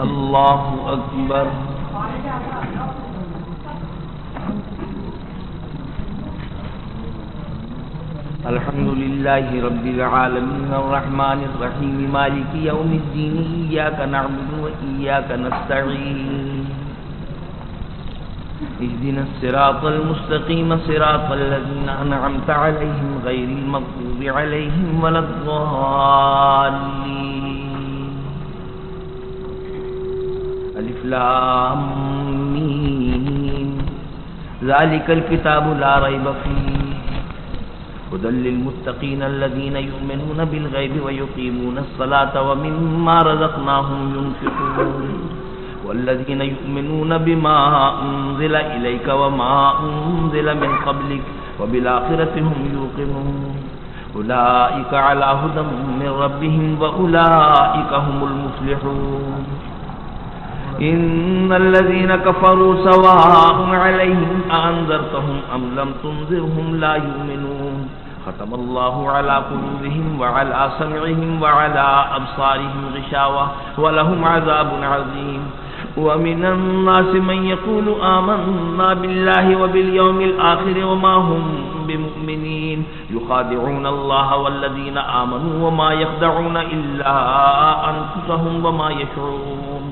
अल्लाहु अकबर। अल्हम्दुलिल्लाहि रब्बिल आलमीन अर्रहमानिर रहीम मालिकि यौमिद्दीन इय्याका नअबुदु व इय्याका नस्तईन इहदिनस सिरातल मुस्तकीम सिरातल लज़ीना अनअमता अलैहिम गैरिल मग़ज़ूबि अलैहिम वलद्दाल्लीन। अलिफ लाम मीम ज़ालिकल किताबु ला रैब फीह हुदल लिल्मुत्तक़ीन अल्लज़ीना युमिनूना बिल गैबि व युक़ीमूनस सलाता व मिम्मा रज़क़नाहुम युनफ़िक़ून वल्लज़ीना युमिनूना बिमा उन्ज़िला इलैका व मा उन्ज़िला मिन क़ब्लिक व बिल आख़िरति हुम यूक़िनून उलाइका अला हुदम मिन रब्बिहिम व उलाइका हुमुल मुफ़्लिहून। इन्नल्लज़ीना कफ़रू सवाअुन अलैहिम अअन्ज़रतहुम अम लम तुन्ज़िरहुम ला युमिनून ख़तमल्लाहु अला क़ुलूबिहिम व अला समइहिम व अला अब्सारिहिम ग़िशावा व लहुम अज़ाबुन अज़ीम। व मिनन नासि मन यक़ूलु आमन्ना बिल्लाहि व बिल यौमिल आख़िर व मा हुम बिमुमिनीन युख़ादिऊन अल्लाह वल्लज़ीना आमनू व मा यख़दऊन इल्ला अनफुसहुम व मा यशऊरून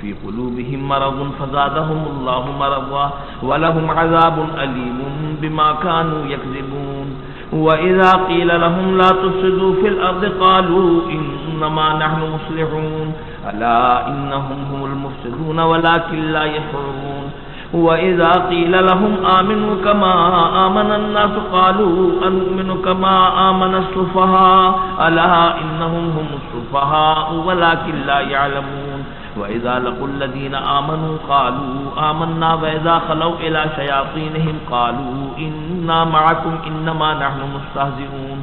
फी क़ुलूबिहिम मरज़ुन फ़ज़ादहुमुल्लाहु मरज़ा व लहुम अज़ाबुन अलीमुन बिमा कानू यकज़िबून। व इज़ा क़ील लहुम ला तुफ़सिदू फ़िल अर्ज़ि क़ालू इन्नमा नहनु मुस्लिहून अला इन्नहुम हुमुल मुफ़सिदून वलाकिन ला यशऊरून। व इज़ा क़ील लहुम आमिनू कमा आमनन नास क़ालू अनुमिनु कमा आमनस सुफ़हा अला इन्नहुम हुमुस सुफ़हा वलाकिन ला यअलमून। व इज़ा लक़ुल्लज़ीना आमनू क़ालू आमन्ना व इज़ा ख़लौ इला शयातीनिहिम क़ालू इन्ना मअकुम इन्नमा नहनु मुस्तहज़िऊन।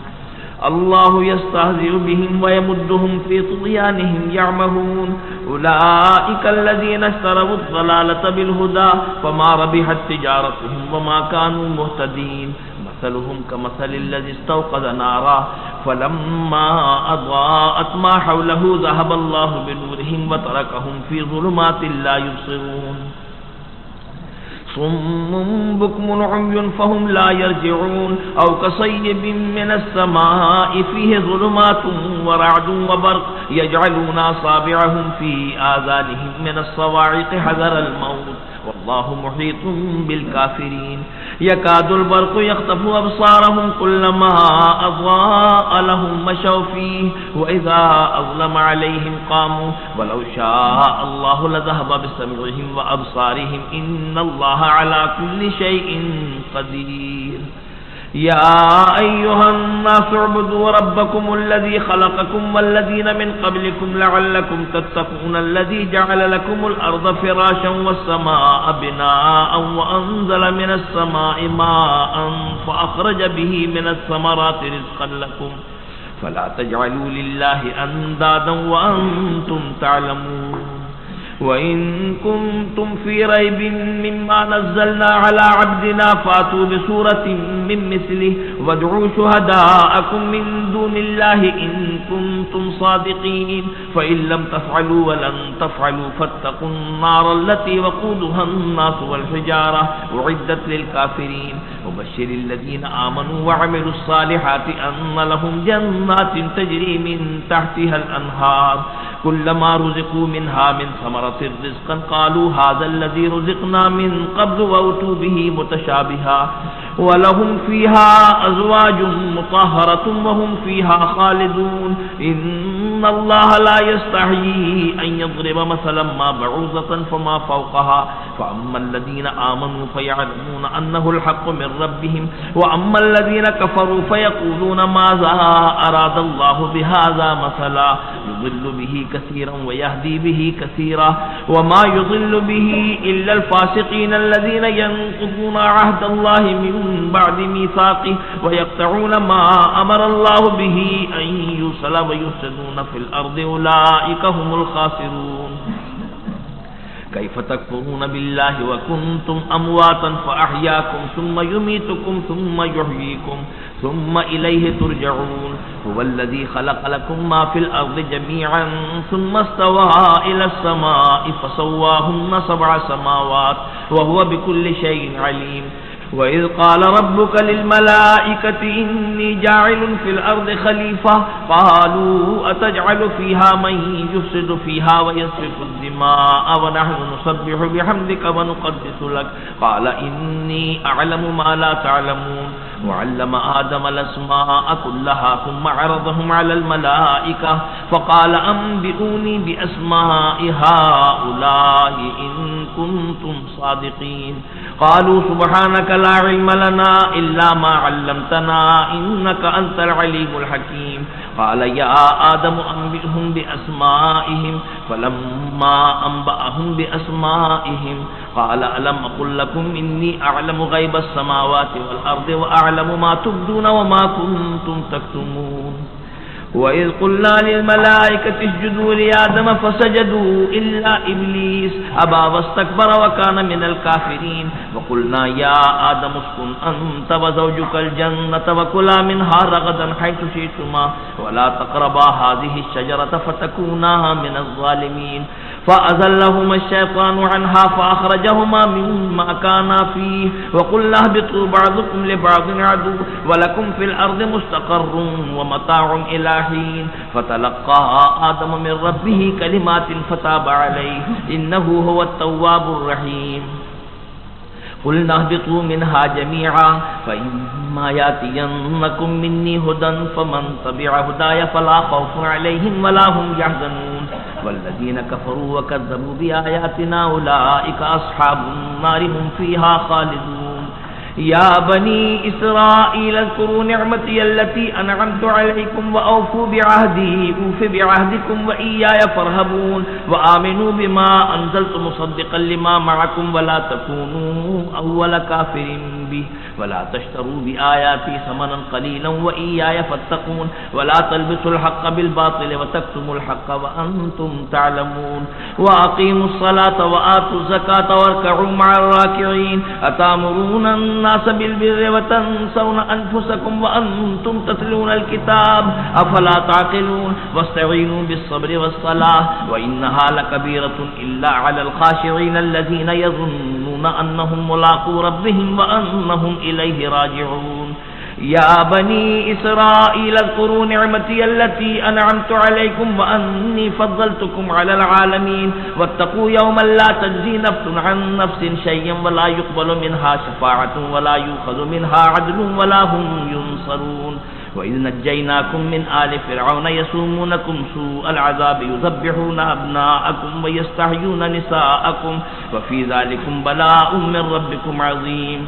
अल्लाहु यस्तहज़िउ बिहिम व यमुद्दुहुम फ़ी तुग़यानिहिम यअमहून उलाइका अल्लज़ीना इश्तरवुद ज़लालता बिल हुदा फ़मा रबिहत तिजारतुहुम व मा कानू मुहतदीन। मसलुहुम कमसलिल्लज़ी इस्तवक़द नारा फलम्मा अज़ाअत मा हौलहु ज़हबल्लाहु बिनूरिहिम व तरकहुम फ़ी ज़ुलुमातिन ला युबसिरून। सुम्मुन बुक्मुन उम्युन फ़हुम ला यरजिऊन औ कसय्यिबिन मिनस समाइ फ़ीहि ज़ुलुमातुन व रअदुन व बर्क़ यजअलूना असाबिअहुम फ़ी आज़ानिहिम मिनस सवाइक़ि हज़रल मौत वल्लाहु मुहीतुन बिल काफ़िरीन। यकादुल बर्क़ु यख़्तफ़ु अबसारहुम कुल्लमा अज़ाअ लहुम मशौ फ़ीहि व इज़ा अज़लम अलैहिम क़ामू वलौ शाअ अल्लाहु लज़हब बिसमइहिम व अबसारिहिम इन्नल्लाह अला कुल्लि शैइन क़दीर। या अय्युहन्नासु उ'बुदू रब्बकुमुल्लज़ी ख़लक़कुम वल्लज़ीना मिन क़ब्लिकुम लअल्लकुम तत्तक़ून अल्लज़ी जअल लकुमुल अर्ज़ फ़िराशं वस्समाअ बिनाअन व अंज़ल मिनस समाइ माअन फ़अख़रज बिही मिनस समराति रिज़क़न लकुम फ़ला तजअलू लिल्लाहि अंदादन व अंतुम तअलमून। वइन कुंतुम फी रैबिन मिम्मा नज़्ज़लना अला अब्दिना फ़ातू बिसूरतिन मिन मिस्लिहि वदऊ शुहदाअकुम मिन दूनिल्लाहि इन कुंतुम सादिक़ीन फ़इन लम तफ़अलू व लन तफ़अलू फ़त्तक़ुन नार अल्लती वक़ूदुहा अन्नासु वल हिजारा उइद्दत लिल काफ़िरीन। वबश्शिरिल लज़ीना आमनू व अमिलुस सालिहाति अन्न लहुम जन्नातिन तजरी मिन तहतिहल अन्हार कुल्लमा रुज़िक़ू मिन्हा मिन समरतिर रिज़क़न क़ालू हाज़ा रुज़िक़ना मिन क़ब्लु व उतू बिही मुतशाबिहा व लहुम फ़ीहा अज़वाजुन मुतहहरतुन व हुम फ़ीहा ख़ालिदून। इन्नल्लाह ला यस्तहयी अन यज़रिब मसलन मा बऊज़तन फ़मा फ़ौक़हा फ़अम्मा अल्लज़ीना आमनू फ़यअलमून अन्नहुल हक़्क़ु मिन रब्बिहिम व अम्मा अल्लज़ीना कफ़रू फ़यक़ूलून माज़ा अरादल्लाहु बिहाज़ा मसला युज़िल्लु बिही कसीरन व यहदी बिही कसीरा व मा युज़िल्लु बिही इल्लल फ़ासिक़ीन अल्लज़ीना यनक़ुज़ूना अहदल्लाहि मिन बअदि मीसाक़िहि व यक़तऊन मा अमरल्लाहु बिही अन युरसल व युफ़सिदूना फ़िल अर्ज़ि उलाइका हुमुल ख़ासिरून। कैफ़ तकफ़ुरून बिल्लाहि व कुन्तुम अमवातन फ़अहयाकुम सुम्मा युमीतुकुम सुम्मा युहयीकुम सुम्मा इलैहि तुरजऊन हुवल्लज़ी खलक़ लकुम मा फिल अर्ज़ि जमीअन सुम्मा इस्तवा इलस समाइ फसव्वाहुन्ना सबअ समावात व हुवा बिकुल्लि शैइन अलीम। वइज़ क़ाल रब्बुका लिल्मलाइकति इन्नी जाइलुन फिल अर्ज़ि खलीफ़ा क़ालू अतजअलु फ़ीहा मन युफ़्सिदु फ़ीहा व यस्फ़िकु दिमाअ व नहनु नुसब्बिहु बिहम्दिका व नुक़द्दिसु लक क़ाल इन्नी अअलमु मा ला तअलमून वअल्लम आदम अलअस्माअ कुल्लहा सुम्मा अरज़ahum अलल मलाइका फ़क़ाल अंबिऊनी बिअस्माइ हाउलाइ इन कुन्तुम सादिक़ीन क़ालू सुब्हानक ला इल्म लना इल्ला मा अल्लमतना इन्नका अंतल अलीमुल हकीम। क़ाल या आदम अंबिअहुम बिअस्माइहिम फ़लम्मा अंबअहुम बिअस्माइहिम क़ाल अलम अक़ुल लकुम इन्नी अअलमु ग़ैबस समावाति वल अर्ज़ि व अअलमु मा तुब्दून व मा कुन्तुम तक्तुमून। वइज़ क़ुल्ना लिल्मलाइकति इसजुदू लिआदम फसजदू इल्ला इब्लीस अबा वस्तकबरा व कान मिनल काफ़िरीन व क़ुल्ना या आदम उस्कुन अंत व ज़ौजुकल जन्नत व कुला मिन्हा रगदन हैथु शि'तुमा व ला तक़रबा हाज़िहि शजरत फतकूना मिनज़ ज़ालिमीन फ़अज़ल्लहुमा अश-शैतानु अन्हा फ़अख़रजहुमा मिम्मा काना फ़ीहि व क़ुल्ना ihबितू बअज़ुकुम लिबअज़िन अदुव्व व लकुम फ़िल अर्ज़ि मुस्तक़र्रुन व मताउन इला हीन फ़तलक़्क़ा आदम मिन रब्बिहि कलिमातिन फ़ताब अलैहि इन्नहु हुवत तव्वाबुर रहीम। क़ुल्ना ihबितू मिन्हा जमीअन फ़इम्मा यातियन्नकुम मिन्नी हुदन फ़मन तबिअ हुदाय फ़ला ख़ौफ़ुन अलैहिम वला हुम यहज़नून वल्लज़ीन कफ़रू व कज़्ज़बू बिआयातिना उलाइका अस्हाबुन नारि हुम फ़ीहा ख़ालिदून। या बनी इस्राईल अज़्कुरू निअमती अल्लती अनअमतु अलैकुम व औफू बिअहदी ऊफ़ि बिअहदिकुम व इय्याय फ़रहबून व आमिनू बिमा अंज़लतु मुसद्दिक़न लिमा मअकुम व ला तकूनू अव्वल काफ़िरिन बिहि व ला तश्तरू बिआयाती समनन क़लीलन व इय्याय फ़त्तक़ून व ला तल्बिसुल हक़्क़ बिल बातिल व तक्तुमुल हक़्क़ व अंतुम तअलमून व अक़ीमुस सलात व आतुज़ ज़कात वरकऊ मअर राकिईन अतामुरूना अन्नास बिल बिर्रि व तंसौना अनफुसकुम व अंतुम ततलूनल किताब अफला ताक़िलून वस्तईनू बिस्सब्रि वस्सलाह व इन्नहा लकबीरतुन इल्ला अलल ख़ाशिईन अल्लज़ीना यज़ुन्नूना अन्नहुम मुलाक़ू रब्बिहिम व अन्नहुम इलैहि राजिऊन। या बनी इस्राईल अज़्कुरू निअमती अल्लती अनअमतु अलैकुम व अन्नी फ़द्दलतुकुम अलल आलमीन वत्तक़ू यौमन ला तज्ज़ी नफ़्सुन अन नफ़्सिन शैय्अन व ला युक़बलु मिन्हा शफ़ाअतुन व ला युख़ज़ु मिन्हा अदलुन व ला हुम युनसरून। वइज़ नज्जयनाकुम मिन आलि फ़िरऔन यसूमूनकुम सूअल अज़ाब युज़ब्बिहूना अब्नाअकुम व यस्तहयूना निसाअकुम व फ़ी ज़ालिकुम बलाउम मिन रब्बिकुम अज़ीम।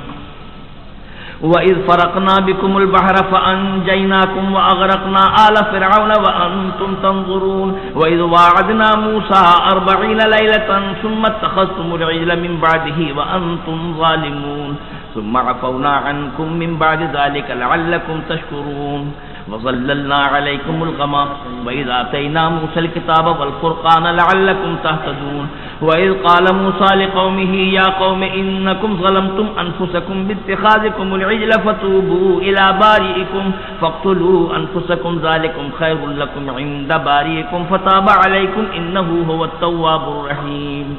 वइज़ फ़रक़ना बिकुमुल बहर फ़अंजयनाकुम व अग़रक़ना आल फ़िरऔन व अंतुम तंज़ुरून। वइज़ वाअदना मूसा 40 लैलतन सुम्मा इत्तख़ज़्तुमुल इज्ल मिन बअदिही व अंतुम ज़ालिमून सुम्मा अफ़ौना अन्कुम मिन बअदि ज़ालिका लअल्लकुम तशकुरून। वज़ल्ललना अलैकुमुल ग़माम वइज़ आतैना मूसल किताब वल फ़ुरक़ान लअल्लकुम तहतदून। वइज़ क़ाल मूसा लिक़ौमिही या क़ौम इन्नकुम ज़लमतुम अनफुसकुम बित्तिख़ाज़िकुमुल इज्ल फ़तूबू इला बारिइकुम फ़क़्तुलू अनफुसकुम ज़ालिकुम ख़ैरुल लकुम इन्द बारिइकुम फ़ताब अलैकुम इन्नहु हुवत तव्वाबुर रहीम।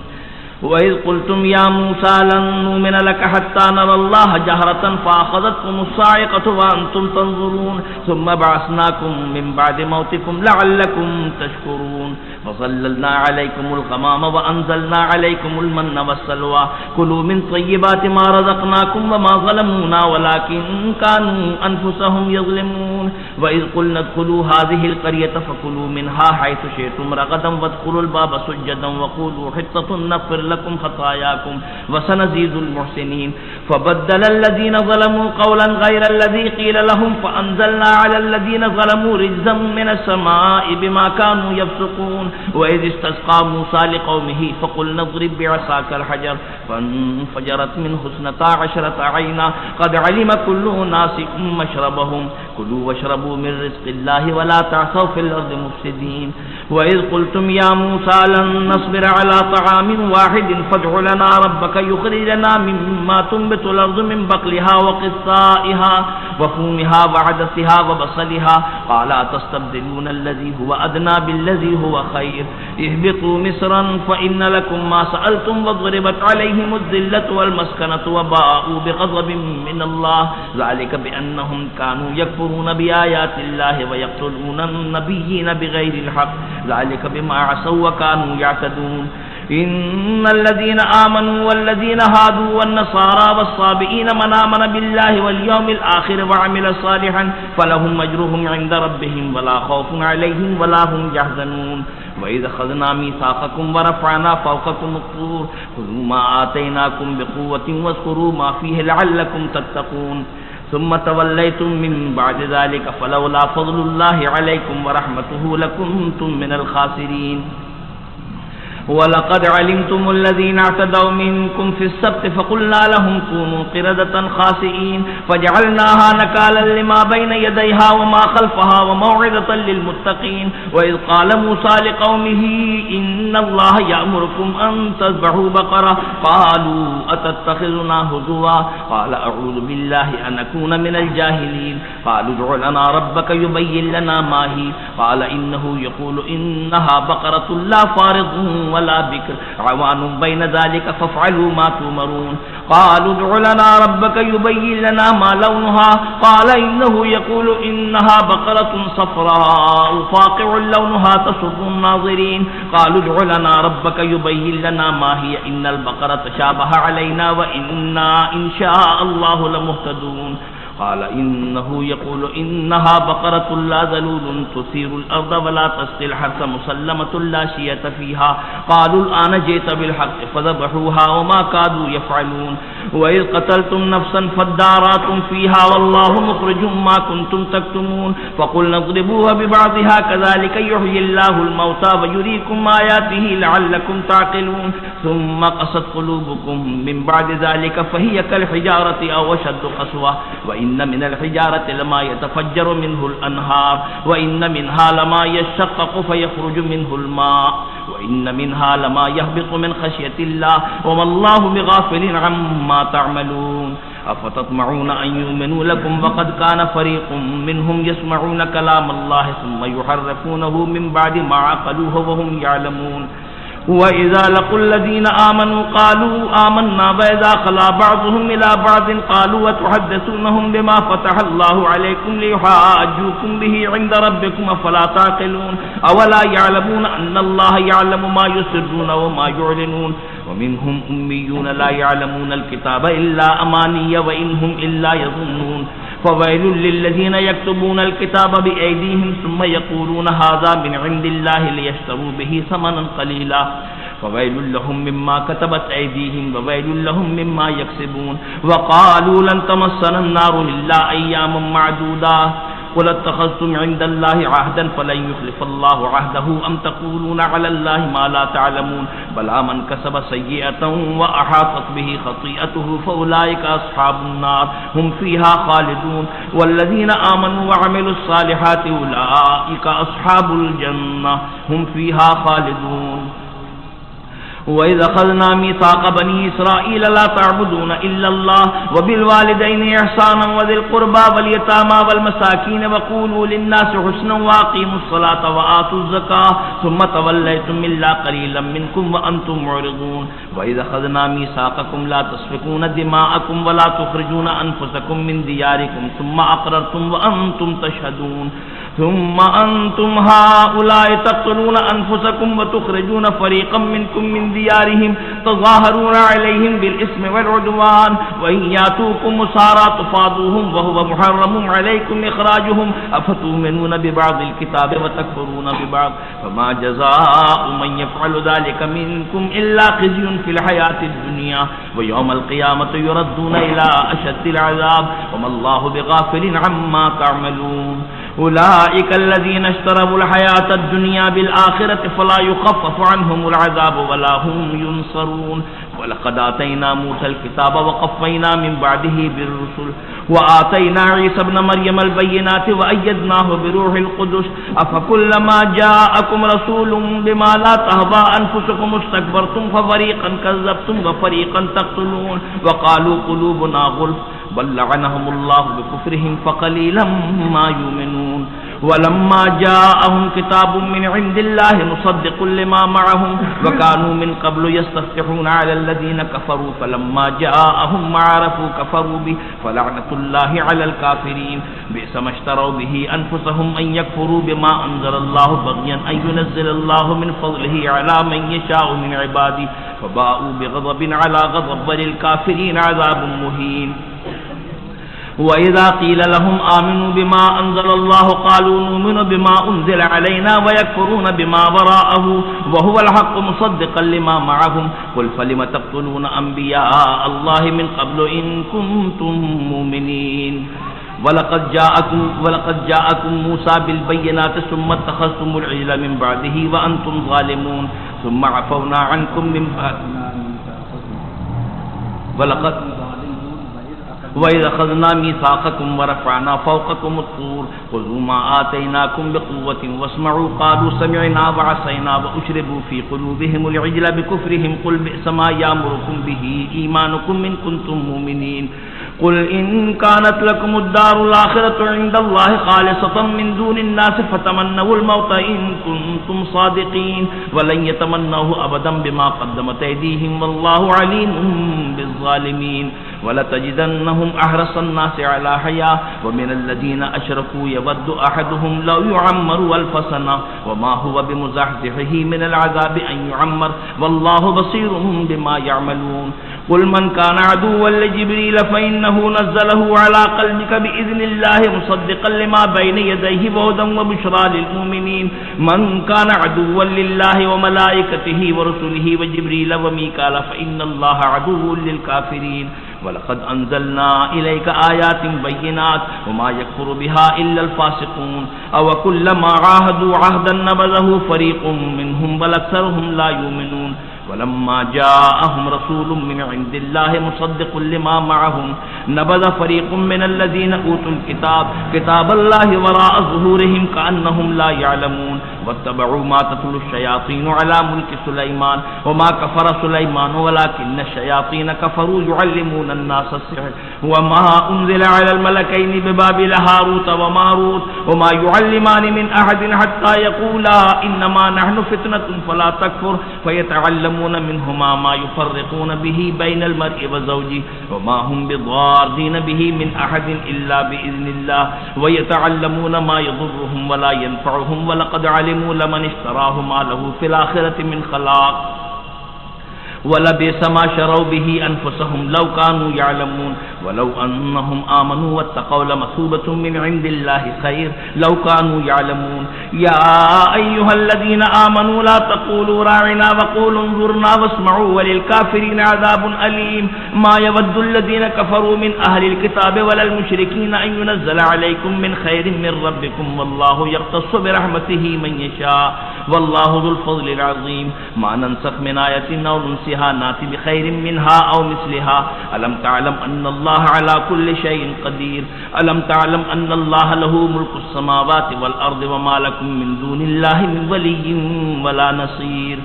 वइज़ क़ुल्तुम या मूसा लन नु'मिन लक हत्ता नरल्लाह जहरतन फ़अख़ज़तकुमुस साइक़तु व अंतुम तंज़ुरून सुम्मा बअस्नाकुम मिन बअदि मौतिकुम लअल्लकुम तशकुरून। वज़ल्ललना अलैकुमुल ग़माम व अंज़लना अलैकुमुल मन्न वस्सलवा कुलू मिन तय्यिबाति मा रज़क़नाकुम व मा ज़लमूना वलाकिन कानू अनफुसहुम यज़लिमून। वइज़ क़ुल्ना उद्ख़ुलू हाज़िहिल क़र्यत फ़कुलू मिन्हा हैथु शि'तुम रग़दन वद्ख़ुलुल बाब सुज्जदन वक़ूलू हित्ततुन नग़फ़िर लकुम ख़तायाकुम व सनज़ीदुल मुहसिनीन। फ़बद्दल अल्लज़ीना ज़लमू क़ौलन ग़ैरल्लज़ी क़ील लहुम फ़अंज़लना अलल्लज़ीना ज़लमू रिज्ज़न मिनस समाइ बिमा कानू यफ़्सुक़ून। वइज़ इस्तस्क़ा मूसा लिक़ौमिही फ़क़ुल्ना इज़्रिब बिअसाकल हजर फ़अन्फ़जरत मिन्हु इस्नता अशरता ऐना क़द अलिम कुल्लु उनासिन मशरबहुम कुलू वशरबू मिन रिज़्क़िल्लाहि व ला तअसौ फ़िल अर्ज़ि मुफ़्सिदीन। वइज़ क़ुल्तुम या मूसा लन नस्बिर अला तआमिन वाहिदिन फ़ad'ु लना रब्बका युख़रिज लना मिम्मा तुंबितु وتنبت الأرض من بقلها وقثائها وفومها وعدسها وبصلها قال أتستبدلون الذي هو أدنى بالذي هو خير اهبطوا مصرا فإن لكم ما سألتم وضربت عليهم الذلة والمسكنة وباءوا بغضب من الله ذلك بأنهم كانوا يكفرون بآيات الله ويقتلون النبيين بغير الحق ذلك بما عصوا وكانوا يعتدون إن الذين آمنوا والذين هادوا والنصارى والصابئين من آمن بالله واليوم الآخر وعمل صالحا فلهم أجرهم عند ربهم ولا خوف عليهم ولا هم يحزنون وإذا أخذنا ميثاقكم ورفعنا فوقكم الطور خذوا ما آتيناكم بقوة واذكروا ما فيه لعلكم تتقون ثم توليتم من بعد ذلك فلولا فضل الله عليكم ورحمته لكنتم من الخاسرين ولقد علمتم الذين اعتدوا منكم في السبت فقلنا لهم كونوا قردة خاسئين فجعلناها نكالا لما بين يديها وما خلفها وموعظة للمتقين وإذ قال موسى لقومه إن الله يأمركم أن تذبحوا بقرة قالوا أتتخذنا هزوا قال أعوذ بالله أن أكون من الجاهلين قالوا ادع لنا ربك يبين لنا ما هي قال إنه يقول إنها بقرة لا فارض ولا بكر عوان بين ذلك فافعلوا ما تؤمرون قالوا ادع لنا ربك يبين لنا ما لونها قال إنه يقول إنها بقرة صفراء فاقع لونها تسر الناظرين قالوا ادع لنا ربك يبين لنا ما هي إن البقرة شابه علينا وإنا إن شاء الله لمهتدون قال إنه يقول إنها بقرة لا ذلول تثير الأرض ولا تسقي الحرث مسلمة لا شية فيها قالوا الآن جئت بالحق فذبحوها وما كادوا يفعلون وإذ قتلتم نفسا فادارأتم فيها والله مخرج ما كنتم تكتمون فقلنا اضربوها ببعضها كذلك يحيي الله الموتى ويريكم آياته لعلكم تعقلون ثم قست قلوبكم من بعد ذلك فهي كالحجارة أو أشد قسوة وإن من الحجارة لما يتفجر منه الأنهار وإن منها لما يشقق فيخرج منه الماء وإن منها لما يهبط من خشية الله وما الله بغافل عما تعملون أفتطمعون أن يؤمنوا لكم وقد كان فريق منهم يسمعون كلام الله ثم يحرفونه من بعد ما عقلوه وهم يعلمون وإذا لقوا الذين آمنوا قالوا آمنا وإذا خلا بعضهم إلى بعض قالوا وتحدثونهم بما فتح الله عليكم ليحاجوكم به عند ربكم أفلا تعقلون أولا يعلمون أن الله يعلم ما يسرون وما يعلنون ومنهم أميون لا يعلمون الكتاب إلا أماني وإنهم إلا يظنون فويل للذين يكتبون الكتاب بأيديهم ثم يقولون هذا من عند الله ليشتروا به ثمنا قليلا فويل لهم مما كتبت أيديهم وويل لهم مما يكسبون وقالوا لن تمسنا النار إلا أياما معدودا قل اتخذتم عند الله عهدا فلن يخلف الله عهده أم تقولون على الله ما لا تعلمون بلى من كسب سيئة وأحاطت به خطيئته فأولئك أصحاب النار هم فيها خالدون والذين آمنوا وعملوا الصالحات أولئك أصحاب الجنة هم فيها خالدون وإذا أخذنا ميثاق بني إسرائيل لا تعبدون إلا الله وبالوالدين إحسانا وذي القربى واليتامى والمساكين وقولوا للناس حسنا وأقيموا الصلاة وآتوا الزكاة ثم توليتم إلا قليلا منكم وأنتم معرضون وإذا أخذنا ميثاقكم لا تسفكون دماءكم ولا تخرجون أنفسكم من دياركم ثم أقررتم وأنتم تشهدون ثم أنتم هؤلاء تقتلون أنفسكم وتخرجون فريقا منكم من ديارهم تظاهرون عليهم بالإثم والعدوان وإن ياتوكم أسارى تفاضوهم وهو محرم عليكم إخراجهم أفتؤمنون ببعض الكتاب وتكفرون ببعض فما جزاء من يفعل ذلك منكم إلا خزي في الحياة الدنيا ويوم القيامة يردون إلى أشد العذاب وما الله بغافل عما تعملون उलाइका अल्लज़ीना इश्तरवुल हयातद दुनिया बिल आखिरति फला युखफ़्फ़फ़ु अन्हुमुल अज़ाबु वला हुम युनसरून वलक़द आतैना मूसल किताब वक़फ़्फ़ैना मिन बअदिही बिर्रुसुल वआतैना ईसा इब्न मरियमल बय्यिनाति वअय्यदनाहु बिरूहिल क़ुदुस अफ़कुल्लमा जाअकुम रसूलुम बिमा ला तहवा अनफुसुकुम इस्तकबरतुम फ़फ़रीक़न कज़्ज़बतुम वफ़रीक़न तक़्तुलून वक़ालू क़ुलूबुना गुल्फ़ बल लअनहुमुल्लाहु बिकुफ्रिहिम फ़क़लीलन मा युमिनून वलम्मा जाअहुम किताबुम मिन इंदिल्लाहि मुसद्दिक़ुन लिमा मअहुम वकानू मिन क़ब्लु यस्तफ़्तिहूना अलल्लज़ीना कफ़रू फ़लम्मा जाअहुम मा अरफ़ू कफ़रू बिहि फ़लअनतुल्लाहि अलल काफ़िरीन बि'सा मश्तरौ बिहि अनफुसहुम अन यकफ़ुरू बिमा अंज़लल्लाहु बग़यन अन युनज़्ज़िलल्लाहु मिन फ़ज़लिहि अला मन यशाअु मिन इबादिहि फ़बाअू बिग़ज़बिन अला ग़ज़ब वलिलकाफ़िरीन अज़ाबुन मुहीन वइज़ा क़ील लहुम आमिनू बिमा अंज़लल्लाहु क़ालू नुमिनु बिमा उन्ज़िला अलैना वयकफ़ुरून बिमा वराअहू वहुवल हक़्क़ु मुसद्दिक़न लिमा मअहुम क़ुल फ़लिम तक़्तुलून अंबिया अल्लाहि मिन क़ब्लु इन कुन्तुम मुमिनीन वलक़द जाअकुम मूसा बिलबय्यिनाति सुम्मा इत्तख़ज़्तुमुल इजला मिन बअदिही व अंतुम ज़ालिमून सुम्मा अफ़वना अन्कुम मिन बाद वइज़ अख़ज़ना मीसाक़कुम वरफ़अना फ़ौक़कुमुत-तूर ख़ुज़ू मा आतैनाकुम बिक़ुव्वतिन वस्मऊ क़ालू समिअना वअसैना वउशरिबू फ़ी क़ुलूबिहिमुल इजला बिकुफ़्रिहिम क़ुल बि'सा मा यामुरुकुम बिही ईमानुकुम इन कुन्तुम मुमिनीन क़ुल इन कानत लकुमुद्दारुल आख़िरतु इंदल्लाहि ख़ालिसतन मिन दूनिन्नासि फ़तमन्नवुल मौत इन कुन्तुम सादिक़ीन वलन यतमन्नहु अबदन बिमा क़द्दमत अयदीहिम वल्लाहु अलीमुम बिज़्ज़ालिमीन वलतजिदन्नहुम अहरसन्नासि अला हया वमिनल्लज़ीना अशरकू यवद्दु अहदुहुम लौ युअम्मरु अल्फ़ सना वमा हुवा बिमुज़हज़िहिही मिनल अज़ाबि अन युअम्मर वल्लाहु बसीरुम बिमा यअमलून क़ुल मन कान अदुव्वन लिजिब्रील फ़इन्नहु नज़्ज़लहु अला क़ल्बिक बिइज़्निल्लाहि मुसद्दिक़न लिमा बैन यदैहि वहुदन वबुश्रा लिलमुमिनीन मन कान अदुव्वन लिल्लाहि व मलाइकतिहि व रुसुलिहि व जिब्रील व मीकाल फ़इन्नल्लाह अदुव्वुन लिलकाफ़िरीन वलक़द अंज़लना इलैका आयातिन बय्यिनात वमा यकफ़ुरु बिहा इल्लल फ़ासिक़ून अव कुल्लमा आहदू अहदन नबज़हु फ़रीक़ुम मिनहुम बल अक्सरुहुम ला युमिनून वलम्मा जाअहुम रसूलुम मिन इंदिल्लाहि मुसद्दिक़ुन लिमा मअहुम नबज़ फ़रीक़ुम मिनल्लज़ीना ऊतुल किताबल्लाहि वराअ ज़ुहूरिहिम कअन्नहुम ला यअलमून वत्तबअू मा तत्लु शयातीनु अला मुल्कि सुलैमान वमा कफ़र सुलैमान वलाकिन्न शयातीन कफ़रू युअल्लिमून अन्नास अस्सिह्र वमा उन्ज़िला अलल मलकैनि बिबाबिल हारूत व मारूत वमा युअल्लिमानि मिन अहदिन हत्ता यक़ूला इन्नमा नहनु फ़ितनतुन फला तकफ़ुर फ़यतअल्लमून मिन्हुमा मा युफ़र्रिक़ून बिही बैनल मर्इ व ज़ौजिहि वमा हुम बिद्दार्रीन बिही मिन अहदिन इल्ला बिइज़्निल्लाह वयतअल्लमून मा यज़ुर्रुहुम वला यनफ़अुहुम वलक़द अलिमू लमन इश्तराहु मा लहू फ़िल आख़िरति मिन ख़लाक़ वलबिअस मा शरौ बिही अनफुसहुम लौ कानू यअलमून वलौ अन्नहुम आमनू वत्तक़ौ लमसूबतुम मिन इंदिल्लाहि खैर लौ कानू यअलमून या अय्युहल्लज़ीना आमनू ला तक़ूलू राइना वक़ूलू उन्ज़ुरना वस्मऊ वलिलकाफ़िरीन अज़ाबुन अलीम मा यवद्दुल्लज़ीना कफ़रू मिन अहलिल किताबि वलल मुश्रिकीन अन युनज़्ज़ल अलैकुम मिन खैरिन मिन रब्बिकुम वल्लाहु यख़्तस्सु बिरहमतिही मन यशा वल्लाहु ज़ुल फ़ज़्लिल अज़ीम मा नंसख़ मिन आयतिन औ नुन्सिहा नाति बिखैरिन मिन्हा औ मिस्लिहा अलम तअलम अन्नल्लाह अला कुल्लि शैइन क़दीर अलम तअलम अन्नल्लाह लहू मुल्कुस समावाति वल अर्दि वमा लकुम मिन दूनिल्लाहि मिन वलिय्यिन वला नसीर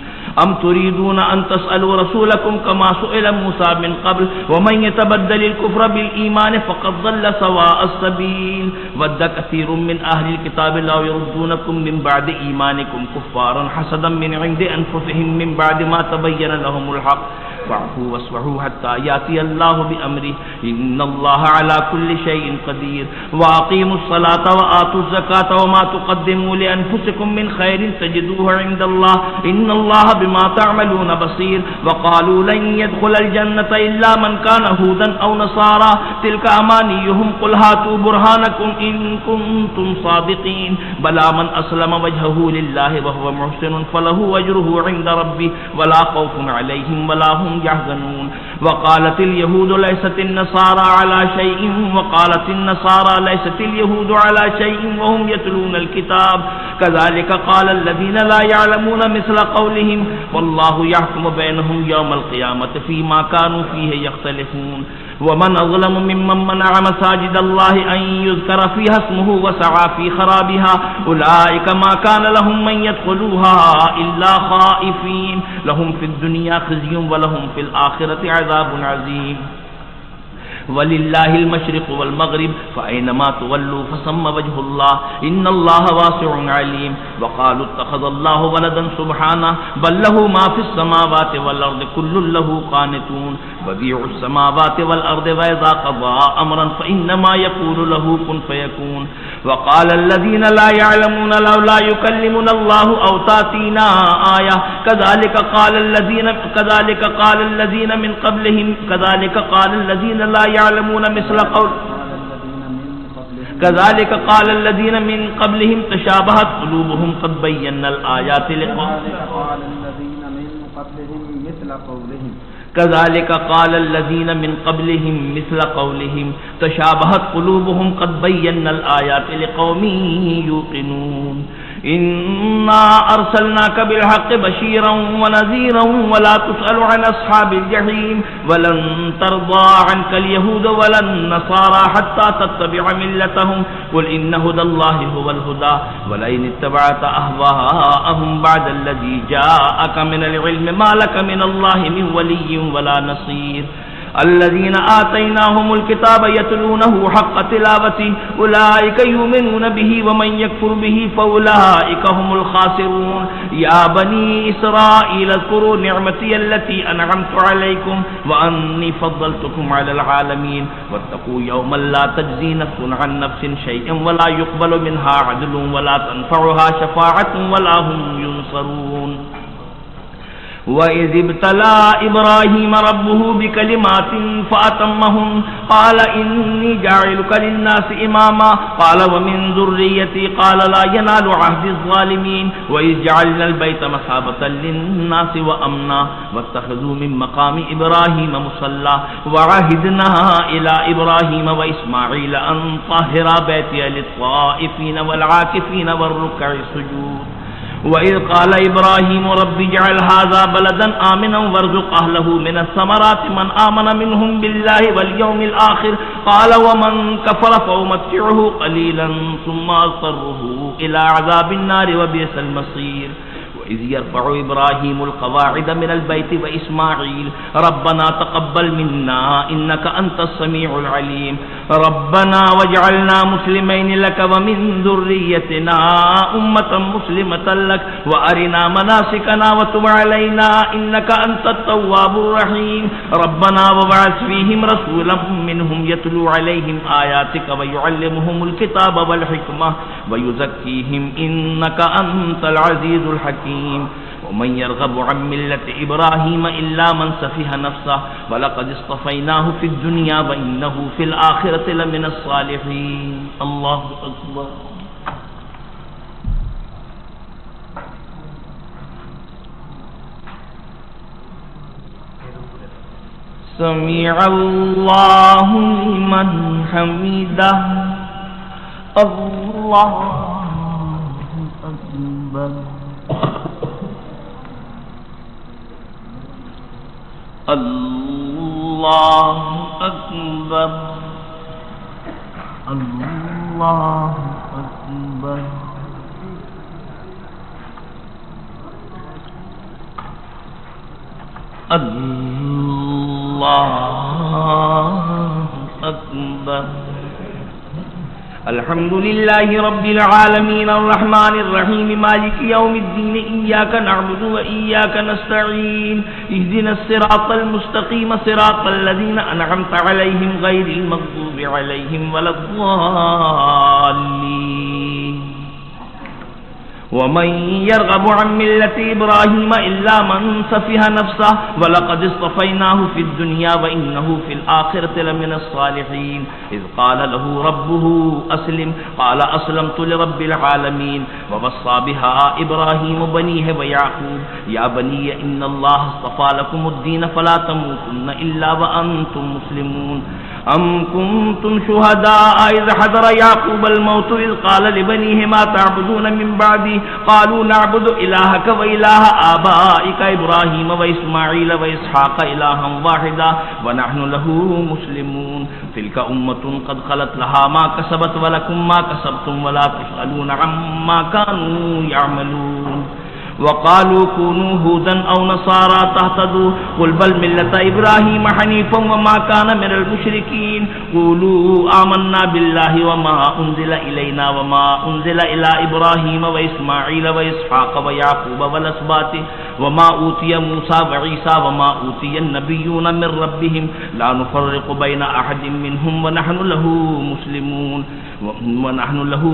अम तुरीदून अन तसअलू रसूलकुम कमा सुइल मूसा मिन क़ब्ल वमन यतबद्दलिल कुफ़्र बिल ईमान फ़क़द ज़ल्ल सवाअस सबील वद्द कसीरुम मिन अहलिल किताबि लौ यरुद्दूनकुम मिन बअदि ईमानिकुम कुफ़्फ़ारन हसदन मिन इंदि अनफुसिहिम मिन बअदि मा तबय्यन लहुमुल हक़्क़ फ़अफ़ू वस्फ़हू हत्ता याति अल्लाहु बिअम्रिहि इन्नल्लाह अला कुल्लि शैइन क़दीर वअक़ीमुस्सलाता वआतुज़ ज़काता वमा तुक़द्दिमू लिअन्फुसिकुम मिन खैरिन तजिदूहु इंदल्लाह इन्नल्लाह बिमा तअमलून बसीर वक़ालू लन यदख़ुलल जन्नता इल्ला मन कान हूदन औ नसारा तिल्का अमानियुहुम क़ुल हातू बुरहानकुम इन कुन्तुम सादिक़ीन बला मन अस्लम वजहहू लिल्लाहि वहुव मुहसिनुन फलहु अज्रुहु इंद रब्बिहि वला ख़ौफ़ुन अलैहिम वला हुम यहज़नून वक़ालतिल यहूदु लैसतिन नसारा अला शैइन वक़ालतिन नसारा लैसतिल यहूदु अला शैइन वहुम यतलूनल किताब कज़ालिक क़ालल लज़ीना ला यअलमून मिस्ल क़ौलिहिम वल्लाहु यहकुमु बैनहुम यौमल क़ियामति फ़ीमा कानू फ़ीहि यख्तलिफ़ून वमन अज़लमु मिम्मन मनअ मसाजिदल्लाहि अन युज़करा फ़ीहा इस्मुहु वसअ फ़ी ख़राबिहा उलाइका मा कान लहुम मन यदख़ुलूहा इल्ला ख़ाइफ़ीन लहुम फ़िद दुनिया ख़िज़्युन व लहुम फ़िल आख़िरति अज़ाबुन अज़ीम वलिल्लाहिल मशरिक़ु वल मग़रिब फ़अयनमा तुवल्लू फ़सम्मा वजहुल्लाह इन्नल्लाह वासिउन अलीम वक़ालू इत्तख़ज़ल्लाहु वलदन सुब्हानहु बल लहू मा फ़िस समावाति वल अर्दि कुल्लुन लहू क़ानितून बदीउस समावाति वल अर्दि व इज़ा क़ज़ा अमरन फ़इन्नमा यक़ूलु लहू कुन फ़यकून वक़ालल लज़ीना ला यअलमून लौला युकल्लिमुना अल्लाहु औ तातीना आया कज़ालिक क़ालल लज़ीना मिन क़ब्लिहिम कज़ालिक क़ालल लज़ीना ला यअलमून मिस्ल क़ौल कज़ालिक क़ालल लज़ीना मिन क़ब्लिहिम तशाबहत क़ुलूबुहुम क़द बय्यनल आयाति कज़ालिक क़ालल लज़ीना मिन क़ब्लिहिम मिस्ल क़ौलिहिम तशाबहत क़ुलूबुहुम क़द बय्यनल आयाति लिक़ौमिन यूक़िनून इन्ना अर्सलनाका बिलहक़्क़ि बशीरन व नज़ीरन वला तुसअलु अन अस्हाबिल जहीम वलन तर्दा अन्कल यहूद वलन नसारा हत्ता तत्तबिअ मिल्लतहुम कुल इन्न हुदल्लाहि हुवल हुदा वलइन इत्तबअता अहवाअहुम बअदल्लज़ी जाअका मिनल इल्मि मा लका मिनल्लाहि मिन वलिय्यिन वला नसीर الذين آتيناهم الكتاب يتلونه حق تلاوته أولئك يؤمنون به ومن يكفر به فأولئك هم الخاسرون يا بني إسرائيل اذكروا نعمتي التي أنعمت عليكم وأني فضلتكم على العالمين واتقوا يوما لا تجزي نفس عن نفس شيئا ولا يقبل منها عدل ولا تنفعها شفاعة ولا هم ينصرون وإذ ابتلى إبراهيم ربه بكلمات فأتمهن قال إني جاعلك للناس إماما قال ومن ذريتي قال لا ينال عهد الظالمين وإذ جعلنا البيت مثابة للناس وأمنا واتخذوا من مقام إبراهيم مصلى وعهدنا إلى إبراهيم وإسماعيل أن طهر بيتي للطائفين والعاكفين والركع السجود وإذ قال إبراهيم رب اجعل هذا بلدا آمنا وارزق أهله من الثمرات من آمن منهم بالله واليوم الآخر قال ومن كفر فأمتعه قليلا ثم أضطره إلى عذاب النار وبئس المصير وإذ يرفع إبراهيم القواعد من البيت وإسماعيل ربنا تقبل منا إنك أنت السميع العليم ربنا واجعلنا مسلمين لك ومن ذريتنا أمة مسلمة لك وأرنا مناسكنا وتب علينا إنك أنت التواب الرحيم ربنا وابعث فيهم رسولا منهم يتلو عليهم آياتك ويعلمهم الكتاب والحكمة ويزكيهم إنك أنت العزيز الحكيم ومن يرغب عن ملة إبراهيم إلا من سفه نفسه ولقد اصطفيناه في الدنيا وإنه في الآخرة لمن الصالحين الله أكبر سمع الله لمن حمده الله أكبر الله أكبر الله أكبر الله أكبر الحمد لله رب العالمين الرحمن الرحيم مالك يوم الدين إياك نعبد وإياك نستعين اهدنا الصراط المستقيم صراط الذين أنعمت عليهم غير المغضوب عليهم ولا الضالين वमन यरगबु अन मिल्लति इब्राहीम इल्ला मन सफिहा नफ्सह वलक़द इस्तफ़ैनाहु फिद दुनिया व इन्नहु फिल आखिरति लमिनस सालिहीन इज़ क़ाल लहू रब्बुहु अस्लिम क़ाल अस्लमतु लिरब्बिल आलमीन ववस्सा बिहा इब्राहीम बनीहि व याक़ूब या बनिय इन्नल्लाह अस्तफ़ा लकुमुद्दीन फला तमूतुन्न इल्ला व अंतुम मुस्लिमून अम कुंतुम शुहदाअ इज़ हदर याक़ूबल मौत इज़ क़ाल लिबनीहि मा तअबुदून मिन बअदी क़ालू नअबुदु इलाहक व इलाह आबाइक इब्राहीम व इस्माईल व इसहाक़ इलाहन वाहिदा व नहनु लहू मुस्लिमून तिल्का उम्मतुन क़द ख़लत लहा मा कसबत व लकुम मा कसबतुम व ला तुसअलून अम्मा कानू यअमलून वक़ालू कूनू हूदन औ नसारा तहतदू क़ुल बल मिल्लत इब्राहीम हनीफ़न व मा कान मिनल मुशरिकीन क़ूलू आमन्ना बिल्लाहि व मा उन्ज़िला इलैना व मा उन्ज़िला इला इब्राहीम व इस्माईल व इसहाक़ व याक़ूब वल अस्बाति व मा ऊतिय मूसा व ईसा व मा ऊतिय नबिय्यून मिन रब्बिहिम ला नुफ़र्रिक़ु बैन अहदिम मिनहुम व नहनु लहू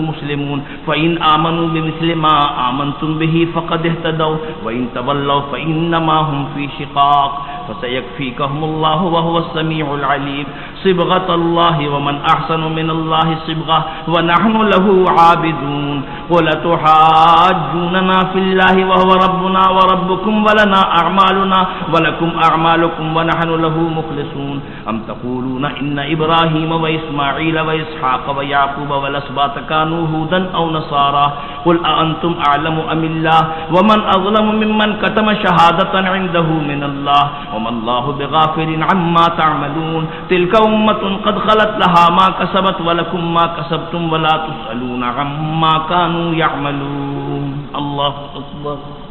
मुस्लिमून फ़इन आमनू बिमिस्लि मा आमनतुम बिही फ़क़द इह्तदौ व इन तवल्लौ फ़इन्नमा हुम फ़ी शिक़ाक़ फसयक्फ़ीकहुमुल्लाहु व हुवस समीउल अलीम सिबग़तल्लाहि व मन अहसनु मिनल्लाहि सिबग़ह व नहनु लहू आबिदून क़ुल तुहाज्जूनना फ़िल्लाहि व हुव रब्बुना व रब्बुकुम व लना अअमालुना व लकुम अअमालुकुम व नहनु लहू मुख़लिसून अम तक़ूलून इन्न इब्राहीम व इस्माईल व इसहाक़ व याक़ूब वल अस्बात कानू हूदन औ नसारा क़ुल अअंतुम अअलमु अमिल्लाह व मन अज़लमु मिम्मन कतम शहादतन इन्दहु मिनल्लाह व मल्लाहु बिग़ाफ़िलिन अम्मा तअमलून तिल्का उम्मतुन क़द ख़लत लहा मा कसबत व लकुम मा कसबतुम व ला तुसअलून अम्मा कानू यअमलून। अल्लाहु अकबर।